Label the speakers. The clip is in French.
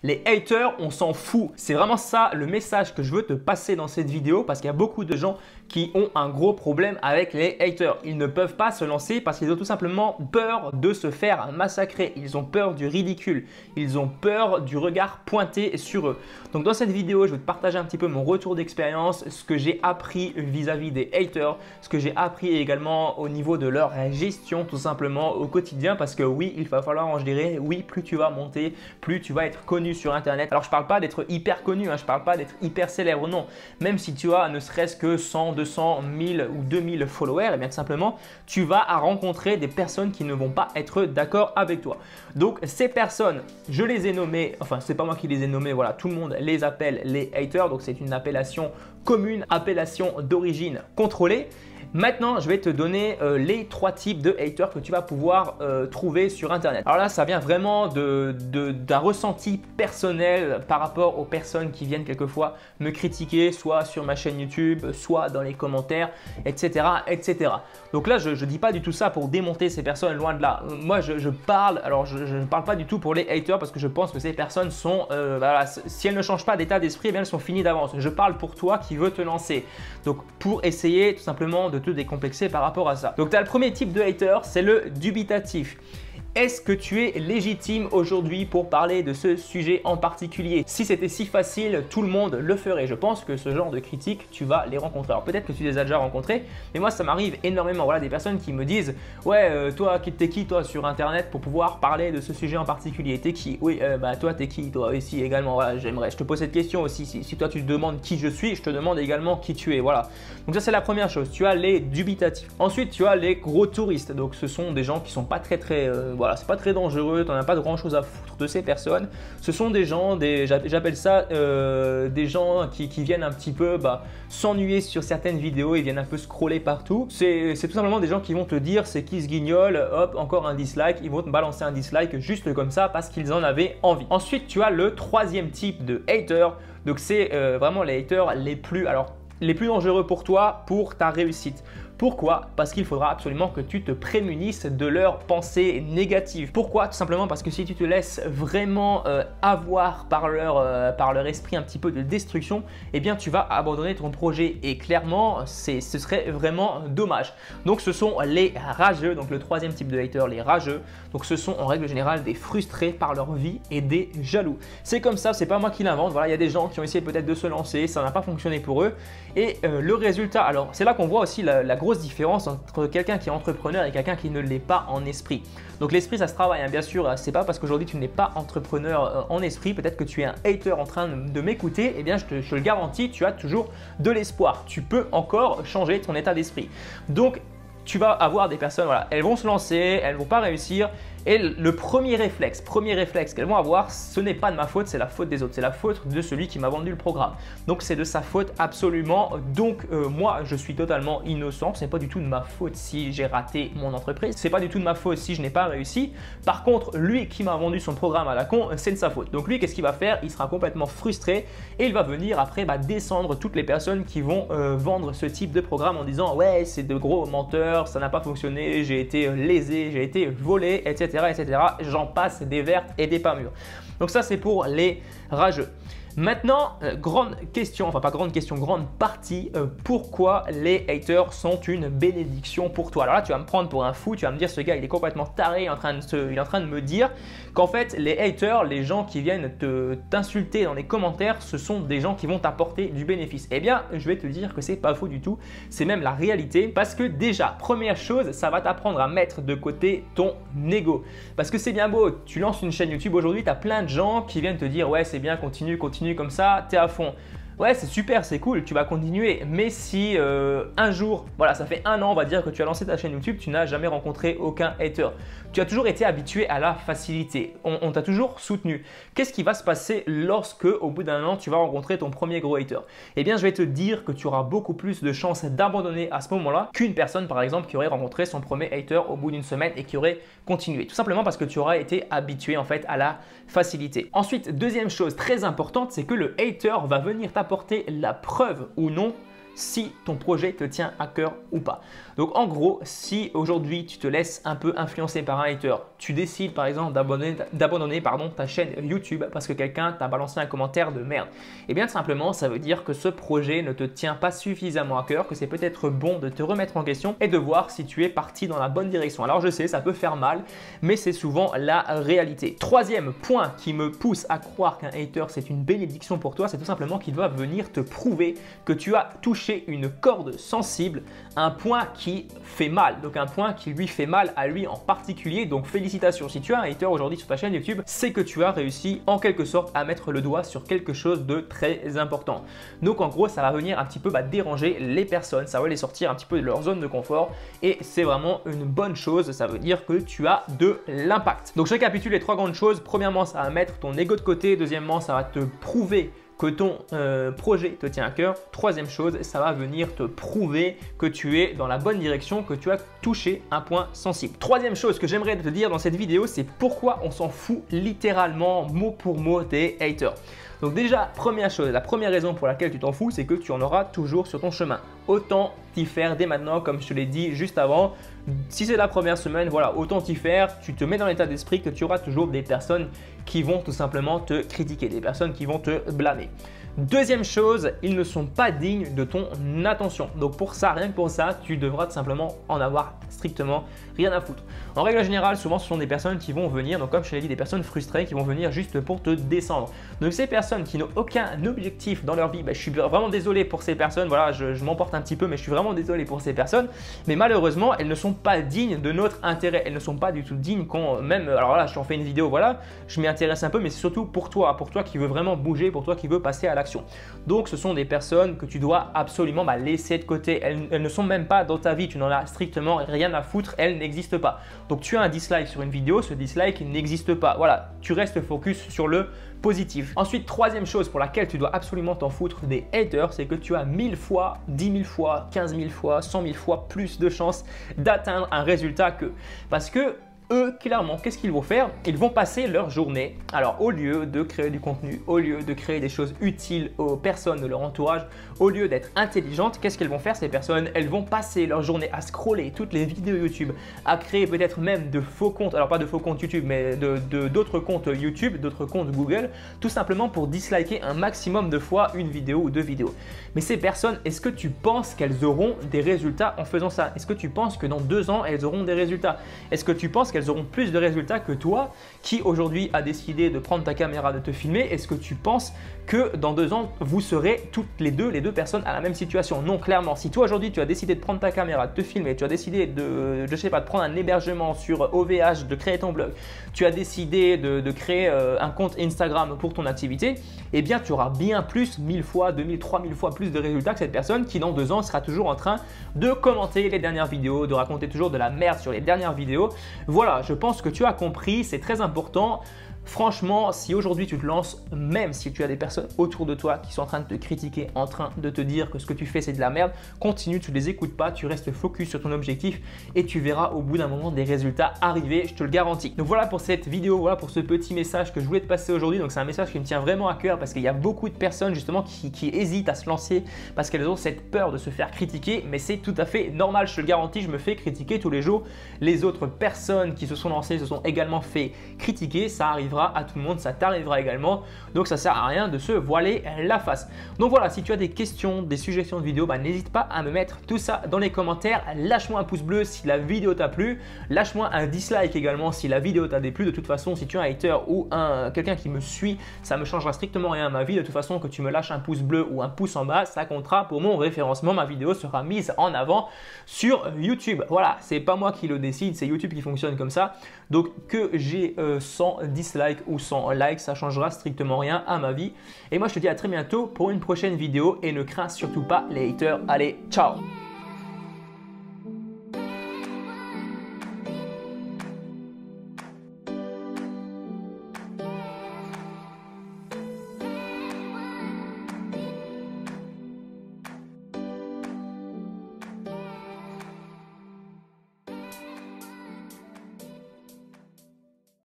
Speaker 1: Les haters, on s'en fout. C'est vraiment ça le message que je veux te passer dans cette vidéo parce qu'il y a beaucoup de gens qui ont un gros problème avec les haters. Ils ne peuvent pas se lancer parce qu'ils ont tout simplement peur de se faire massacrer. Ils ont peur du ridicule. Ils ont peur du regard pointé sur eux. Donc dans cette vidéo, je vais te partager un petit peu mon retour d'expérience, ce que j'ai appris vis-à-vis des haters, ce que j'ai appris également au niveau de leur gestion tout simplement au quotidien parce que oui, il va falloir en gérer. Oui, plus tu vas monter, plus tu vas être connu sur Internet. Alors je ne parle pas d'être hyper connu, je ne parle pas d'être hyper célèbre, non. Même si tu as ne serait-ce que 100, 200, 1000 ou 2000 followers, et bien tout simplement, tu vas rencontrer des personnes qui ne vont pas être d'accord avec toi. Donc ces personnes, je les ai nommées, enfin c'est pas moi qui les ai nommées, voilà, tout le monde les appelle les haters, donc c'est une appellation commune, appellation d'origine contrôlée. Maintenant, je vais te donner les 3 types de haters que tu vas pouvoir trouver sur Internet. Alors là, ça vient vraiment d'un ressenti personnel par rapport aux personnes qui viennent quelquefois me critiquer, soit sur ma chaîne YouTube, soit dans les commentaires, etc. etc. Donc là, je ne dis pas du tout ça pour démonter ces personnes, loin de là. Moi, je parle, alors je ne parle pas du tout pour les haters parce que je pense que ces personnes sont, voilà, si elles ne changent pas d'état d'esprit, eh bien elles sont finies d'avance. Je parle pour toi qui veux te lancer. Donc pour essayer tout simplement de te décomplexer par rapport à ça. Donc tu as le premier type de hater, c'est le dubitatif. Est-ce que tu es légitime aujourd'hui pour parler de ce sujet en particulier? Si c'était si facile, tout le monde le ferait. Je pense que ce genre de critiques, tu vas les rencontrer. Alors peut-être que tu les as déjà rencontrés, mais moi ça m'arrive énormément. Voilà, des personnes qui me disent « Ouais, toi, t'es qui toi sur Internet pour pouvoir parler de ce sujet en particulier? T'es qui? Oui, bah toi, t'es qui? Toi aussi également. Voilà, je te pose cette question aussi. Si toi tu te demandes qui je suis, je te demande également qui tu es. Voilà. Donc ça c'est la première chose. Tu as les dubitatifs. Ensuite, tu as les gros touristes. Donc ce sont des gens qui sont pas très voilà, c'est pas très dangereux, tu n'en as pas grand chose à foutre de ces personnes. Ce sont des gens, j'appelle ça des gens qui viennent un petit peu s'ennuyer sur certaines vidéos, ils viennent un peu scroller partout. C'est tout simplement des gens qui vont te dire c'est qui ce guignol, hop, encore un dislike, ils vont te balancer un dislike juste comme ça parce qu'ils en avaient envie. Ensuite, tu as le troisième type de hater, donc c'est vraiment les haters les plus dangereux pour toi, pour ta réussite. Pourquoi? Parce qu'il faudra absolument que tu te prémunisses de leurs pensées négatives. Pourquoi? Tout simplement parce que si tu te laisses vraiment avoir par leur esprit un petit peu de destruction, eh bien tu vas abandonner ton projet et clairement ce serait vraiment dommage. Donc ce sont les rageux, donc le troisième type de hater, les rageux. Donc ce sont en règle générale des frustrés par leur vie et des jaloux. C'est comme ça, c'est pas moi qui l'invente. Voilà, il y a des gens qui ont essayé peut-être de se lancer, ça n'a pas fonctionné pour eux. Et le résultat, alors c'est là qu'on voit aussi la grosse différence entre quelqu'un qui est entrepreneur et quelqu'un qui ne l'est pas en esprit. Donc l'esprit ça se travaille, hein, bien sûr, c'est pas parce qu'aujourd'hui tu n'es pas entrepreneur en esprit, peut-être que tu es un hater en train de m'écouter, eh bien je te le garantis, tu as toujours de l'espoir, tu peux encore changer ton état d'esprit. Donc tu vas avoir des personnes, voilà, elles vont se lancer, elles vont pas réussir. Et le premier réflexe qu'elles vont avoir, ce n'est pas de ma faute, c'est la faute des autres. C'est la faute de celui qui m'a vendu le programme. Donc c'est de sa faute absolument. Donc moi, je suis totalement innocent. Ce n'est pas du tout de ma faute si j'ai raté mon entreprise. Ce n'est pas du tout de ma faute si je n'ai pas réussi. Par contre, lui qui m'a vendu son programme à la con, c'est de sa faute. Donc lui, qu'est-ce qu'il va faire? Il sera complètement frustré et il va venir après descendre toutes les personnes qui vont vendre ce type de programme en disant « Ouais, c'est de gros menteurs, ça n'a pas fonctionné, j'ai été lésé, j'ai été volé, etc. etc. J'en passe des vertes et des pas mûres. » Donc ça, c'est pour les rageux. Maintenant, grande question, enfin pas grande question, grande partie, pourquoi les haters sont une bénédiction pour toi? Alors là, tu vas me prendre pour un fou, tu vas me dire ce gars, il est complètement taré, il est en train de me dire qu'en fait, les haters, les gens qui viennent t'insulter dans les commentaires, ce sont des gens qui vont t'apporter du bénéfice. Eh bien, je vais te dire que c'est pas faux du tout, c'est même la réalité parce que déjà, première chose, ça va t'apprendre à mettre de côté ton ego. Parce que c'est bien beau, tu lances une chaîne YouTube aujourd'hui, tu as plein de gens qui viennent te dire « Ouais, c'est bien, continue comme ça, tu es à fond. » Ouais, c'est super, c'est cool, tu vas continuer. Mais si un jour, voilà, ça fait 1 an, on va dire que tu as lancé ta chaîne YouTube, tu n'as jamais rencontré aucun hater. Tu as toujours été habitué à la facilité. On t'a toujours soutenu. Qu'est-ce qui va se passer lorsque, au bout d'1 an, tu vas rencontrer ton premier gros hater? Eh bien, je vais te dire que tu auras beaucoup plus de chances d'abandonner à ce moment-là qu'une personne, par exemple, qui aurait rencontré son premier hater au bout d'1 semaine et qui aurait continué. Tout simplement parce que tu auras été habitué en fait à la facilité. Ensuite, deuxième chose très importante, c'est que le hater va venir t'apporter la preuve ou non si ton projet te tient à cœur ou pas. Donc en gros, si aujourd'hui tu te laisses un peu influencer par un hater, tu décides par exemple d'abandonner ta chaîne YouTube parce que quelqu'un t'a balancé un commentaire de merde? Eh bien tout simplement, ça veut dire que ce projet ne te tient pas suffisamment à cœur, que c'est peut-être bon de te remettre en question et de voir si tu es parti dans la bonne direction. Alors je sais, ça peut faire mal, mais c'est souvent la réalité. Troisième point qui me pousse à croire qu'un hater c'est une bénédiction pour toi, c'est tout simplement qu'il va venir te prouver que tu as touché une corde sensible, un point qui fait mal, donc un point qui lui fait mal à lui en particulier. Donc félicitations, si tu as un hater aujourd'hui sur ta chaîne YouTube, c'est que tu as réussi en quelque sorte à mettre le doigt sur quelque chose de très important. Donc en gros, ça va venir un petit peu déranger les personnes, ça va les sortir un petit peu de leur zone de confort et c'est vraiment une bonne chose, ça veut dire que tu as de l'impact. Donc je récapitule les trois grandes choses. Premièrement, ça va mettre ton ego de côté. Deuxièmement, ça va te prouver que ton projet te tient à cœur. Troisième chose, ça va venir te prouver que tu es dans la bonne direction, que tu as touché un point sensible. Troisième chose que j'aimerais te dire dans cette vidéo, c'est pourquoi on s'en fout littéralement mot pour mot des haters. Donc déjà, première chose, la première raison pour laquelle tu t'en fous, c'est que tu en auras toujours sur ton chemin. Autant t'y faire dès maintenant, comme je te l'ai dit juste avant. Si c'est la première semaine, voilà, autant t'y faire. Tu te mets dans l'état d'esprit que tu auras toujours des personnes qui vont tout simplement te critiquer, des personnes qui vont te blâmer. Deuxième chose, ils ne sont pas dignes de ton attention. Donc pour ça, rien que pour ça, tu devras tout simplement en avoir strictement rien à foutre. En règle générale, souvent ce sont des personnes qui vont venir, donc comme je te l'ai dit, des personnes frustrées qui vont venir juste pour te descendre. Donc ces personnes qui n'ont aucun objectif dans leur vie, je suis vraiment désolé pour ces personnes, voilà, je m'emporte un petit peu, mais je suis vraiment désolé pour ces personnes. Mais malheureusement, elles ne sont pas dignes de notre intérêt. Elles ne sont pas du tout dignes quand même, alors là, je t'en fais une vidéo, voilà, je m'y intéresse un peu, mais c'est surtout pour toi qui veux vraiment bouger, pour toi qui veux passer à l'action. Donc ce sont des personnes que tu dois absolument laisser de côté. Elles ne sont même pas dans ta vie, tu n'en as strictement rien à foutre, elles n'existent pas. Donc tu as un dislike sur une vidéo, ce dislike n'existe pas. Voilà, tu restes focus sur le positif. Ensuite, troisième chose pour laquelle tu dois absolument t'en foutre des haters, c'est que tu as 1000 fois, 10 000 fois, 15 000 fois, 100 000 fois plus de chances d'atteindre un résultat qu'eux. Parce que eux, clairement, qu'est-ce qu'ils vont faire? Ils vont passer leur journée, alors au lieu de créer du contenu, au lieu de créer des choses utiles aux personnes de leur entourage, au lieu d'être intelligentes, qu'est-ce qu'elles vont faire ces personnes? Elles vont passer leur journée à scroller toutes les vidéos YouTube, à créer peut-être même de faux comptes, alors pas de faux comptes YouTube, mais d'autres comptes YouTube, d'autres comptes Google, tout simplement pour disliker un maximum de fois une vidéo ou deux vidéos. Mais ces personnes, est-ce que tu penses qu'elles auront des résultats en faisant ça? Est-ce que tu penses que dans 2 ans, elles auront des résultats? Est-ce que tu penses qu'elles auront plus de résultats que toi qui aujourd'hui a décidé de prendre ta caméra, de te filmer? Est-ce que tu penses que dans 2 ans, vous serez toutes les deux personnes à la même situation? Non, clairement. Si toi aujourd'hui, tu as décidé de prendre ta caméra, de te filmer, tu as décidé de, je sais pas, de prendre un hébergement sur OVH, de créer ton blog, tu as décidé de créer un compte Instagram pour ton activité, eh bien, tu auras bien plus, 1000 fois, 2000, 3000 fois plus de résultats que cette personne qui dans 2 ans sera toujours en train de commenter les dernières vidéos, de raconter toujours de la merde sur les dernières vidéos. Voilà, je pense que tu as compris, c'est très important. Franchement, si aujourd'hui tu te lances, même si tu as des personnes autour de toi qui sont en train de te critiquer, en train de te dire que ce que tu fais c'est de la merde, continue, tu ne les écoutes pas, tu restes focus sur ton objectif et tu verras au bout d'un moment des résultats arriver, je te le garantis. Donc voilà pour cette vidéo, voilà pour ce petit message que je voulais te passer aujourd'hui. Donc c'est un message qui me tient vraiment à cœur parce qu'il y a beaucoup de personnes justement qui hésitent à se lancer parce qu'elles ont cette peur de se faire critiquer, mais c'est tout à fait normal, je te le garantis, je me fais critiquer tous les jours. Les autres personnes qui se sont lancées se sont également fait critiquer, ça arrivera à tout le monde, ça t'arrivera également, donc ça sert à rien de se voiler la face. Donc voilà, si tu as des questions, des suggestions de vidéos, n'hésite pas à me mettre tout ça dans les commentaires. Lâche-moi un pouce bleu si la vidéo t'a plu, lâche-moi un dislike également si la vidéo t'a déplu. De toute façon, si tu es un hater ou quelqu'un qui me suit, ça me changera strictement rien à ma vie. De toute façon, que tu me lâches un pouce bleu ou un pouce en bas, ça comptera pour mon référencement. Ma vidéo sera mise en avant sur YouTube. Voilà, c'est pas moi qui le décide, c'est YouTube qui fonctionne comme ça. Donc que j'ai 100 dislikes ou 100 likes, ça changera strictement rien à ma vie. Et moi, je te dis à très bientôt pour une prochaine vidéo et ne crains surtout pas les haters. Allez, ciao!